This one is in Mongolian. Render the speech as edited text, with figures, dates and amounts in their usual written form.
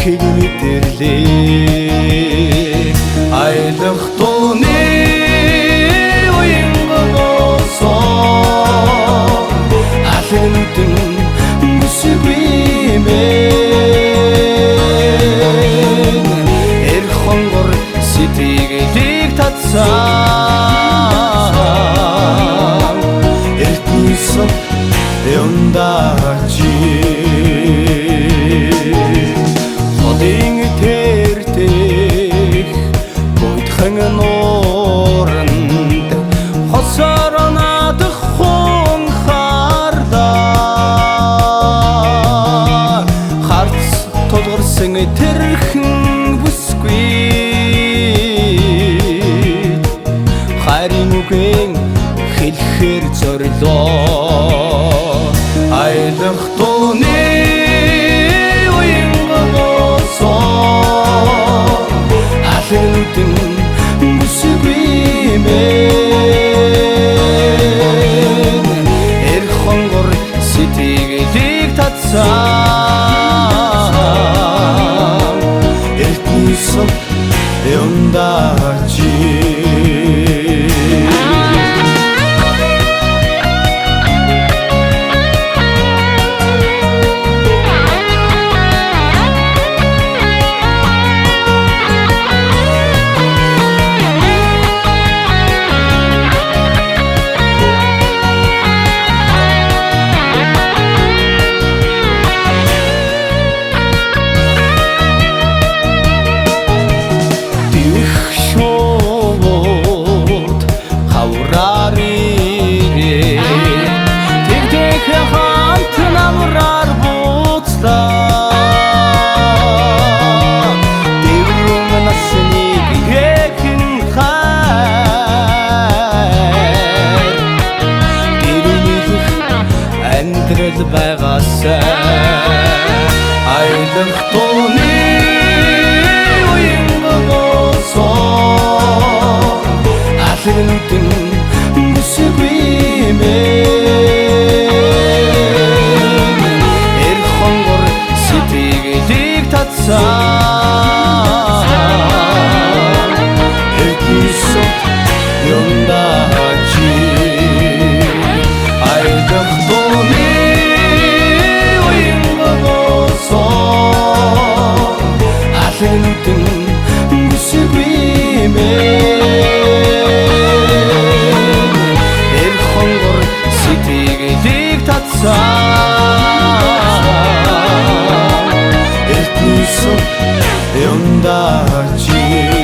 Эрэхийг мэдэрлээ аялах тууны уян болсон алгнуудын бүсгүй мэн эр хонгор сэтгэлийг татсан эртнийсэн юндачи хотын тэртэх буйдхан нууранд хосоор надах хон хардаа харц толгорсон тэрхэн бүсгүй харин үгэн хэлэхэр зорилоо аялах тууны уян болсон алгнуудын бүсгүй мэн эр хонгор сэтгэлийг татсан эртнийсэн юндачи аялах тууны уян болсон алгнуудын бүсгүй мэн эр хонгор сэтгэлийг татсан эртнийсэн юндачи аялах тууны алгнуудын бүсгүй мэн эр хонгор сэтгэлийг татсан эртнийсэн юндачи